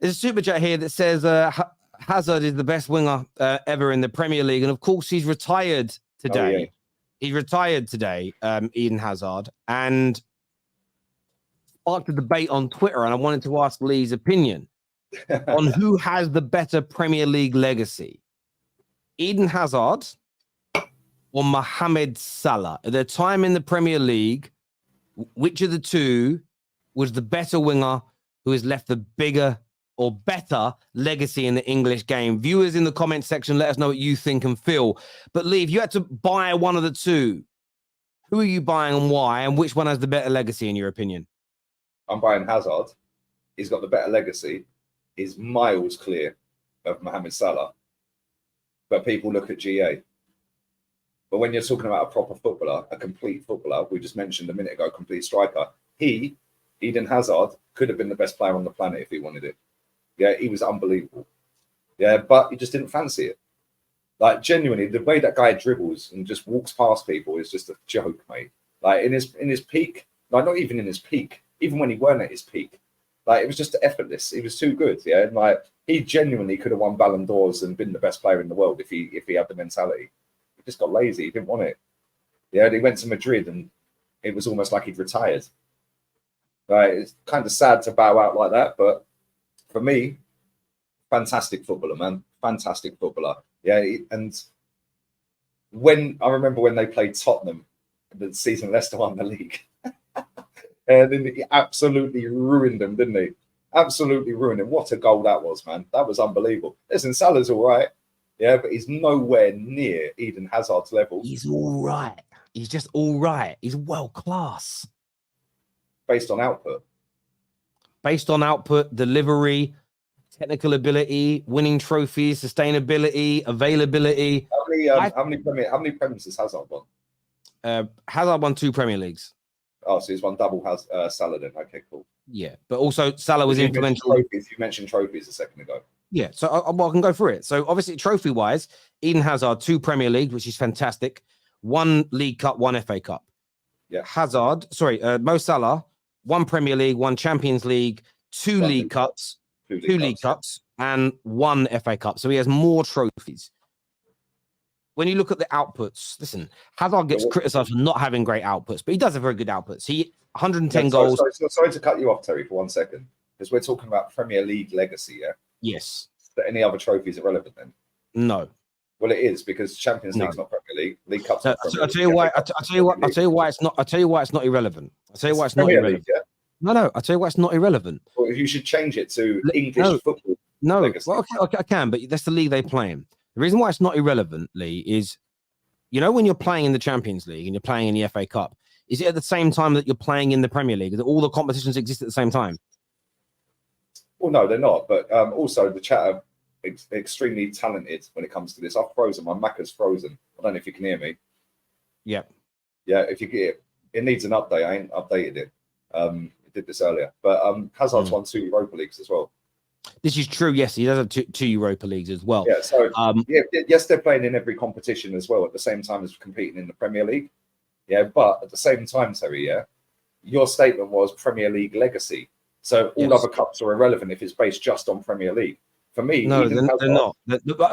There's a super chat here that says Hazard is the best winger ever in the Premier League. And of course, he's retired today. Oh, yeah. He retired today, Eden Hazard. And sparked a debate on Twitter. And I wanted to ask Lee's opinion on who has the better Premier League legacy. Eden Hazard or Mohamed Salah? At their time in the Premier League, which of the two was the better winger who has left the bigger or better legacy in the English game? Viewers in the comment section, let us know what you think and feel. But Lee, if you had to buy one of the two, who are you buying and why? And which one has the better legacy in your opinion? I'm buying Hazard. He's got the better legacy. He's miles clear of Mohamed Salah. But people look at GA. But when you're talking about a proper footballer, a complete footballer, we just mentioned a minute ago, complete striker, Eden Hazard, could have been the best player on the planet if he wanted it. Yeah, he was unbelievable. Yeah, but he just didn't fancy it. Like, genuinely, the way that guy dribbles and just walks past people is just a joke, mate. Like, in his peak, like, not even in his peak, even when he weren't at his peak, like, it was just effortless. He was too good, yeah. And like, he genuinely could have won Ballon d'Ors and been the best player in the world if he had the mentality. He just got lazy. He didn't want it. Yeah, and he went to Madrid and it was almost like he'd retired. Right, it's kind of sad to bow out like that, but for me, fantastic footballer, man. Fantastic footballer. Yeah, and when I remember when they played Tottenham, the season Leicester won the league, and then he absolutely ruined them, didn't he? Absolutely ruined him. What a goal that was, man. That was unbelievable. Listen, Salah's all right. Yeah, but he's nowhere near Eden Hazard's level. He's all right. He's just all right. He's world class. Based on output. Based on output, delivery, technical ability, winning trophies, sustainability, availability. How many Premiers has Hazard won? Hazard won 2 Premier Leagues. Oh, so he's won double Salah then. Okay, cool. Yeah, but also Salah was influential. You mentioned trophies a second ago. Yeah, so I can go through it. So obviously, trophy-wise, Eden Hazard, 2 Premier Leagues, which is fantastic. 1 League Cup, 1 FA Cup. Yeah. Mo Salah, 1 Premier League, 1 Champions League, 2 League Cups, 2 League Cups, and 1 FA Cup. So he has more trophies. When you look at the outputs, listen, Hazard gets criticised for not having great outputs, but he does have very good outputs. He 110 goals. Sorry to cut you off, Terry, for 1 second, because we're talking about Premier League legacy, yeah? Yes. But any other trophies irrelevant then? No. Well, it is, because Champions League's not Premier League. League Cup's not Premier League. I'll tell you why it's not. I'll tell you why it's not irrelevant. I'll tell you why it's not irrelevant. Yeah? No. I'll tell you why it's not irrelevant. Well, you should change it to English football. No. Legacy. Well, okay, I can, but that's the league they play in. The reason why it's not irrelevant, Lee, is when you're playing in the Champions League and you're playing in the FA Cup, is it at the same time that you're playing in the Premier League? That all the competitions exist at the same time? Well, no, they're not. But also, the chat are extremely talented when it comes to this. I've frozen. My Mac is frozen. I don't know if you can hear me. Yeah. Yeah, if you get it needs an update. I ain't updated it. I did this earlier. But Hazard's won 2 Europa Leagues as well. This is true. Yes, he does have 2 Europa Leagues as well. Yeah, so yes, they're playing in every competition as well at the same time as competing in the Premier League. Yeah, but at the same time, Terry, yeah, your statement was Premier League legacy. So all other cups are irrelevant if it's based just on Premier League. For me, no, they're not.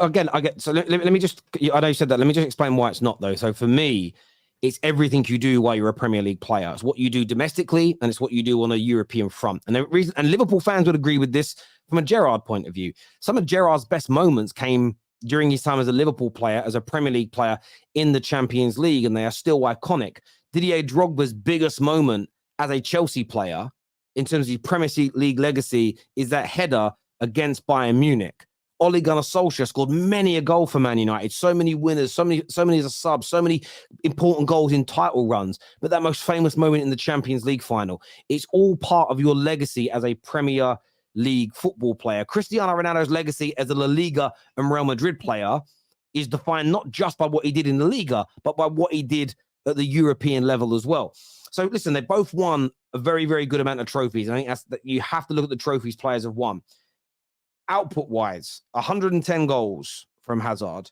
Again, I get. So let me just. I know you said that. Let me just explain why it's not though. So for me, it's everything you do while you're a Premier League player. It's what you do domestically, and it's what you do on a European front. And the reason, and Liverpool fans would agree with this from a Gerrard point of view. Some of Gerrard's best moments came during his time as a Liverpool player, as a Premier League player in the Champions League, and they are still iconic. Didier Drogba's biggest moment as a Chelsea player, in terms of his Premier League legacy, is that header against Bayern Munich. Ole Gunnar Solskjaer scored many a goal for Man United, so many winners, so many as a sub, so many important goals in title runs. But that most famous moment in the Champions League final, it's all part of your legacy as a Premier League football player. Cristiano Ronaldo's legacy as a La Liga and Real Madrid player is defined not just by what he did in the Liga, but by what he did at the European level as well. So listen, they both won a very, very good amount of trophies. I think that you have to look at the trophies players have won. Output-wise, 110 goals from Hazard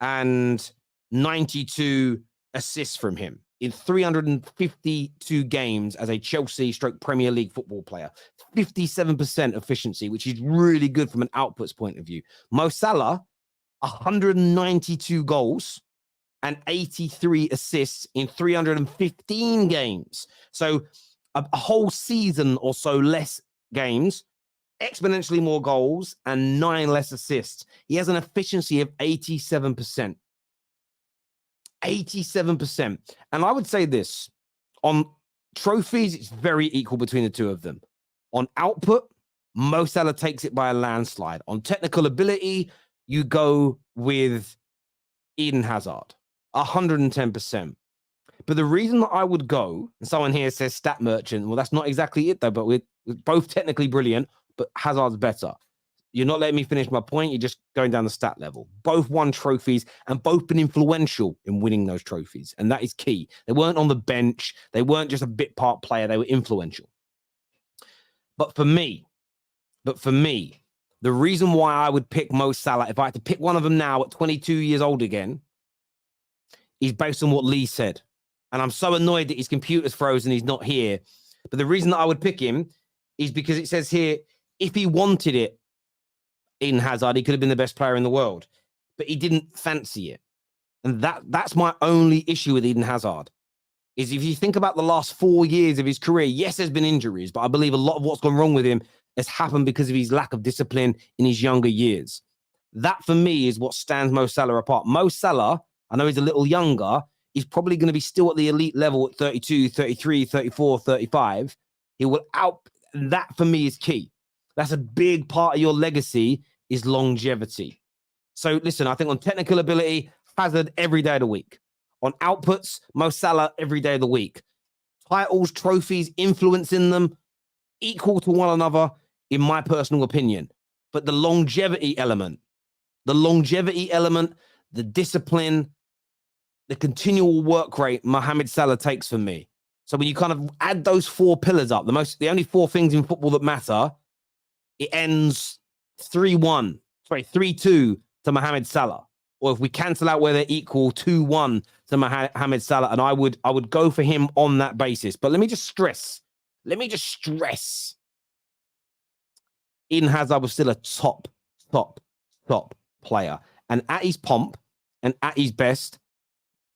and 92 assists from him. in 352 games as a Chelsea stroke Premier League football player. 57% efficiency, which is really good from an outputs point of view. Mo Salah, 192 goals and 83 assists in 315 games. So a whole season or so less games, exponentially more goals, and 9 less assists. He has an efficiency of 87%. 87%. And I would say this, on trophies, it's very equal between the two of them. On output, Mo Salah takes it by a landslide. On technical ability, you go with Eden Hazard, 110%. But the reason that I would go, and someone here says stat merchant, well, that's not exactly it though, but we're both technically brilliant, but Hazard's better. You're not letting me finish my point. You're just going down the stat level. Both won trophies and both been influential in winning those trophies. And that is key. They weren't on the bench. They weren't just a bit part player. They were influential. But for me, the reason why I would pick Mo Salah, if I had to pick one of them now at 22 years old again, is based on what Lee said. And I'm so annoyed that his computer's frozen. He's not here. But the reason that I would pick him is because it says here, if he wanted it, Eden Hazard, he could have been the best player in the world, but he didn't fancy it. And that's my only issue with Eden Hazard, is if you think about the last 4 years of his career, yes, there's been injuries, but I believe a lot of what's gone wrong with him has happened because of his lack of discipline in his younger years. That, for me, is what stands Mo Salah apart. Mo Salah, I know he's a little younger, he's probably going to be still at the elite level at 32, 33, 34, 35. He will that, for me, is key. That's a big part of your legacy, is longevity. So listen, I think on technical ability, Hazard every day of the week. On outputs, Mo Salah every day of the week. Titles, trophies, influence in them, equal to one another, in my personal opinion. But the longevity element, the discipline, the continual work rate Mohamed Salah takes from me. So when you kind of add those 4 pillars up, the only 4 things in football that matter, it ends 3-2 to Mohamed Salah. Or if we cancel out where they're equal, 2-1 to Mohamed Salah. And I would go for him on that basis. But let me just stress. Eden Hazard was still a top player. And at his pomp and at his best,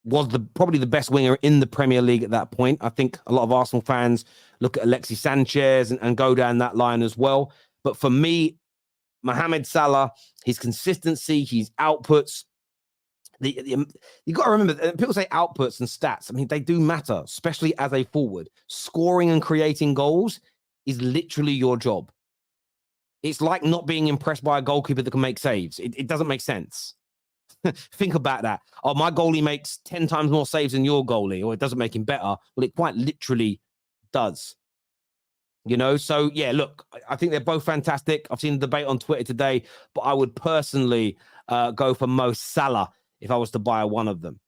was probably the best winger in the Premier League at that point. I think a lot of Arsenal fans look at Alexis Sanchez and go down that line as well. But for me, Mohamed Salah, his consistency, his outputs, you got to remember, people say outputs and stats. I mean, they do matter, especially as a forward. Scoring and creating goals is literally your job. It's like not being impressed by a goalkeeper that can make saves. It doesn't make sense. Think about that. Oh, my goalie makes 10 times more saves than your goalie, or it doesn't make him better. Well, it quite literally does. You know, so yeah, look, I think they're both fantastic. I've seen the debate on Twitter today, but I would personally go for Mo Salah if I was to buy one of them.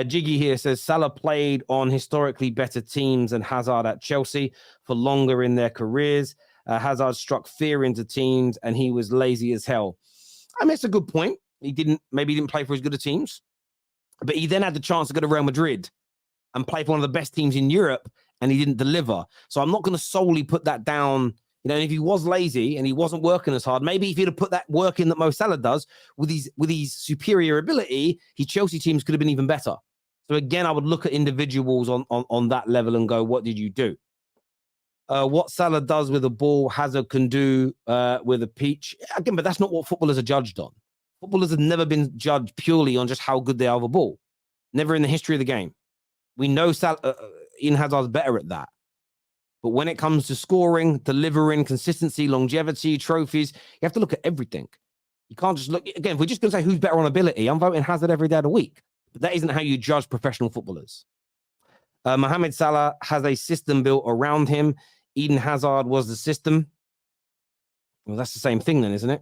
Jiggy here says Salah played on historically better teams than Hazard at Chelsea for longer in their careers. Hazard struck fear into teams and he was lazy as hell. I mean, it's a good point. Maybe he didn't play for as good a teams, but he then had the chance to go to Real Madrid and play for one of the best teams in Europe, and he didn't deliver. So I'm not going to solely put that down. You know, if he was lazy and he wasn't working as hard, maybe if he'd have put that work in that Mo Salah does with his superior ability, his Chelsea teams could have been even better. So again, I would look at individuals on that level and go, what did you do? What Salah does with a ball, Hazard can do with a peach. Again, but that's not what footballers are judged on. Footballers have never been judged purely on just how good they are with a ball. Never in the history of the game. We know Eden Hazard's better at that. But when it comes to scoring, delivering, consistency, longevity, trophies, you have to look at everything. You can't just look, again, if we're just going to say who's better on ability, I'm voting Hazard every day of the week. But that isn't how you judge professional footballers. Mohamed Salah has a system built around him. Eden Hazard was the system. Well, that's the same thing then, isn't it?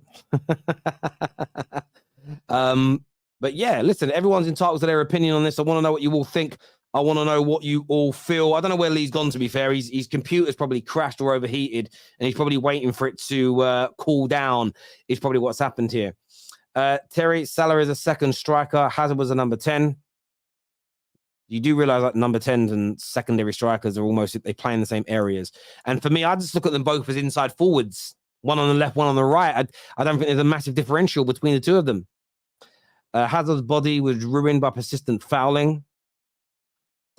But yeah, listen, everyone's entitled to their opinion on this. I want to know what you all think. I want to know what you all feel. I don't know where Lee's gone, to be fair. His computer's probably crashed or overheated, and he's probably waiting for it to cool down, is probably what's happened here. Terry, Salah is a second striker. Hazard was a number 10. You do realize that number 10s and secondary strikers are almost, they play in the same areas. And for me, I just look at them both as inside forwards, one on the left, one on the right. I don't think there's a massive differential between the two of them. Hazard's body was ruined by persistent fouling.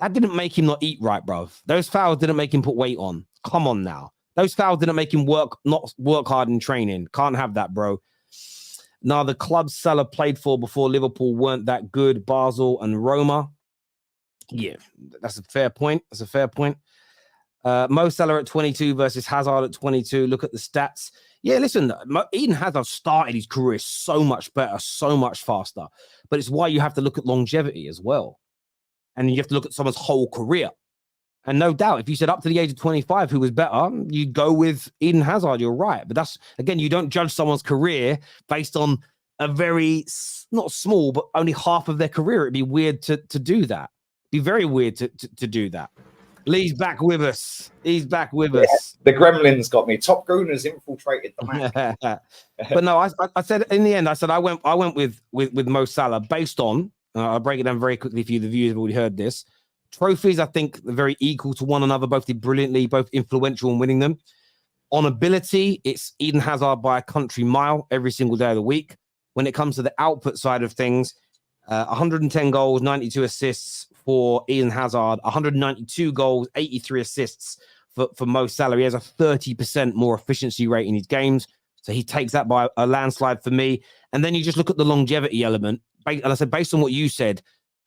That didn't make him not eat right, bruv. Those fouls didn't make him put weight on. Come on now. Those fouls didn't make him not work hard in training. Can't have that, bro. Now, the clubs Salah played for before Liverpool weren't that good. Basel and Roma. Yeah, that's a fair point. Mo Salah at 22 versus Hazard at 22. Look at the stats. Yeah, listen, Eden Hazard started his career so much better, so much faster. But it's why you have to look at longevity as well. And you have to look at someone's whole career. And no doubt, if you said up to the age of 25 who was better, you'd go with Eden Hazard. You're right. But that's, again, you don't judge someone's career based on a very, not small, but only half of their career. It'd be weird to do that. It'd be very weird to do that. Lee's back with us. He's back with us. The gremlins got me. Top Gooners infiltrated the match. But no, I said in the end, I went with Mo Salah based on, I'll break it down very quickly for you. The viewers have already heard this. Trophies, I think, are very equal to one another. Both did brilliantly, both influential in winning them. On ability, it's Eden Hazard by a country mile every single day of the week. When it comes to the output side of things, 110 goals, 92 assists for Eden Hazard, 192 goals, 83 assists for Mo Salah. He has a 30% more efficiency rate in his games. So he takes that by a landslide for me. And then you just look at the longevity element. And I said, based on what you said,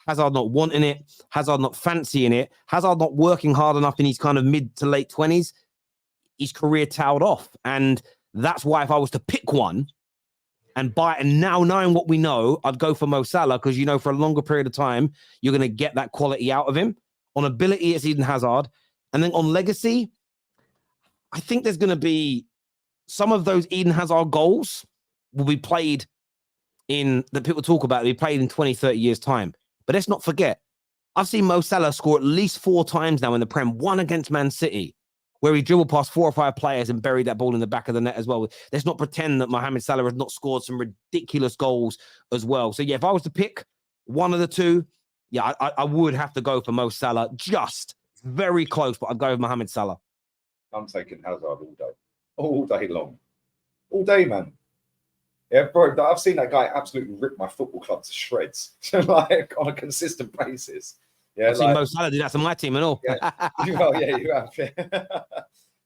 Hazard not wanting it, Hazard not fancying it, Hazard not working hard enough in his kind of mid to late 20s, his career tailed off. And that's why if I was to pick one and now knowing what we know, I'd go for Mo Salah because, you know, for a longer period of time, you're going to get that quality out of him. On ability, it's Eden Hazard. And then on legacy, I think there's going to be some of those Eden Hazard goals will be played that people talk about, they'll be played in 20, 30 years' time. But let's not forget, I've seen Mo Salah score at least 4 times now in the Prem, one against Man City, where he dribbled past 4 or 5 players and buried that ball in the back of the net as well. Let's not pretend that Mohamed Salah has not scored some ridiculous goals as well. So, yeah, if I was to pick one of the two, yeah, I would have to go for Mo Salah. Just very close, but I'd go with Mohamed Salah. I'm taking Hazard all day long. All day, man. Yeah, bro, I've seen that guy absolutely rip my football club to shreds, like on a consistent basis. Yeah, I've seen Mo Salah do that to my team and all. Yeah, well, yeah, you have.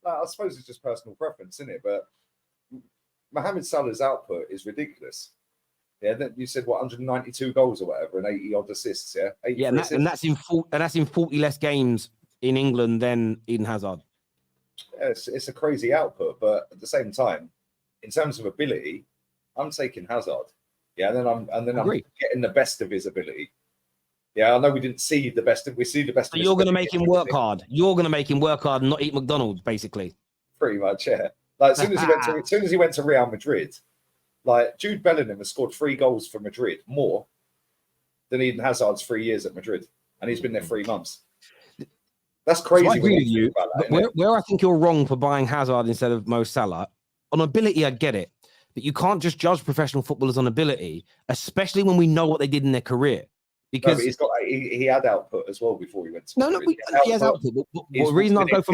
I suppose it's just personal preference, isn't it? But Mohamed Salah's output is ridiculous. Yeah, you said what, 192 goals or whatever, and 80 odd assists. Yeah, and that's in 40 less games in England than Eden Hazard. Yeah, it's a crazy output, but at the same time, in terms of ability, I'm taking Hazard. Yeah, and then I'm getting the best of his ability. Yeah, I know we didn't see the best. We see the best. So you're going to make him work hard. You're going to make him work hard and not eat McDonald's, basically. Pretty much, yeah. Like as soon as he went to Real Madrid, like Jude Bellingham has scored 3 goals for Madrid more than Eden Hazard's 3 years at Madrid, and he's been there 3 months. That's crazy. So I agree with you. Where I think you're wrong for buying Hazard instead of Mo Salah, on ability, I get it, but you can't just judge professional footballers on ability, especially when we know what they did in their career. Because he had output as well before he went to Madrid. He has output. The reason I go for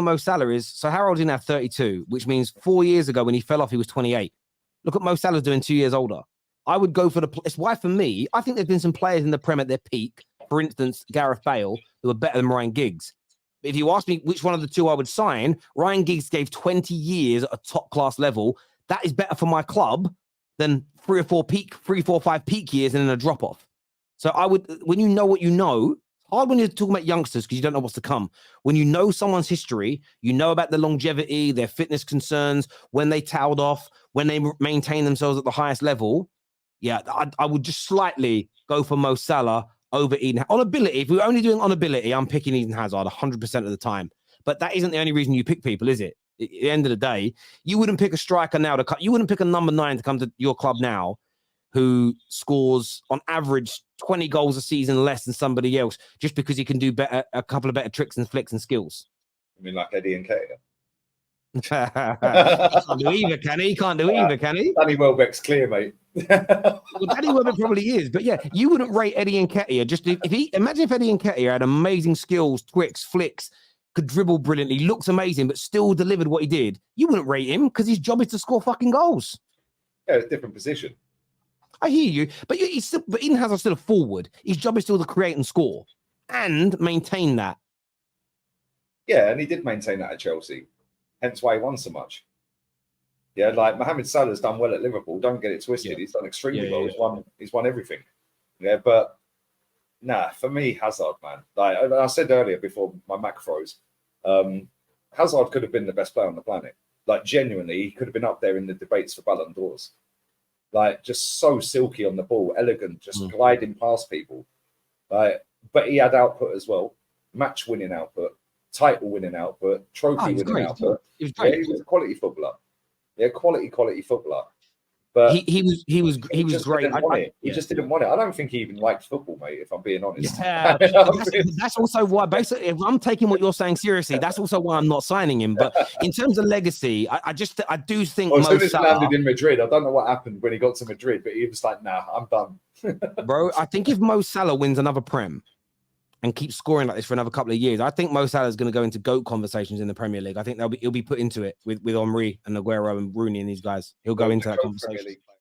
Mo Salah is, so Harold's now 32, which means 4 years ago when he fell off, he was 28. Look at Mo Salah doing 2 years older. I would go for it's why for me, I think there's been some players in the Prem at their peak, for instance, Gareth Bale, who are better than Ryan Giggs. If you ask me which one of the two I would sign, Ryan Giggs gave 20 years at a top class level. That is better for my club than 3 or 5 peak years and then a drop off. So I would, when you know what you know, hard when you're talking about youngsters because you don't know what's to come. When you know someone's history, you know about the longevity, their fitness concerns, when they tailed off, when they maintain themselves at the highest level. Yeah, I would just slightly go for Mo Salah over Eden. On ability, if we're only doing on ability, I'm picking Eden Hazard 100% of the time. But that isn't the only reason you pick people, is it? At the end of the day, you wouldn't pick a striker now you wouldn't pick a number 9 to come to your club now who scores on average 20 goals a season less than somebody else just because he can do a couple of better tricks and flicks and skills. I mean, like Eddie and Kate. He can't do either, can he? He can't do either, can he? Danny Welbeck's clear, mate. Well, Danny Webber probably is, but yeah, you wouldn't rate Eddie Nketiah. Just if he imagine if Eddie Nketiah had amazing skills, twicks, flicks, could dribble brilliantly, looks amazing, but still delivered what he did. You wouldn't rate him because his job is to score fucking goals. Yeah, it's a different position. I hear you, but he's still, but Eden Hazard's still a forward. His job is still to create and score and maintain that. Yeah, and he did maintain that at Chelsea, hence why he won so much. Yeah, like Mohamed Salah's done well at Liverpool. Don't get it twisted. He's done extremely well. He's won everything. Yeah, but nah, for me, Hazard, man. Like I said earlier before my Mac froze, Hazard could have been the best player on the planet. Like genuinely, he could have been up there in the debates for Ballon d'Ors. Like just so silky on the ball, elegant, just gliding past people. Like, but he had output as well, match-winning output, title-winning output, trophy-winning output. He was great. Yeah, he was a quality footballer. Yeah, quality footballer. But he was great. He just didn't want it. I don't think he even liked football, mate, if I'm being honest. Yeah, that's also why, basically, if I'm taking what you're saying seriously, that's also why I'm not signing him. But in terms of legacy, I do think Mo Salah landed in Madrid. I don't know what happened when he got to Madrid, but he was like, nah, I'm done. Bro, I think if Mo Salah wins another Prem and keeps scoring like this for another couple of years, I think Mo Salah is going to go into GOAT conversations in the Premier League. I think he'll be put into it with Henry and Aguero and Rooney and these guys. He'll go into that conversation.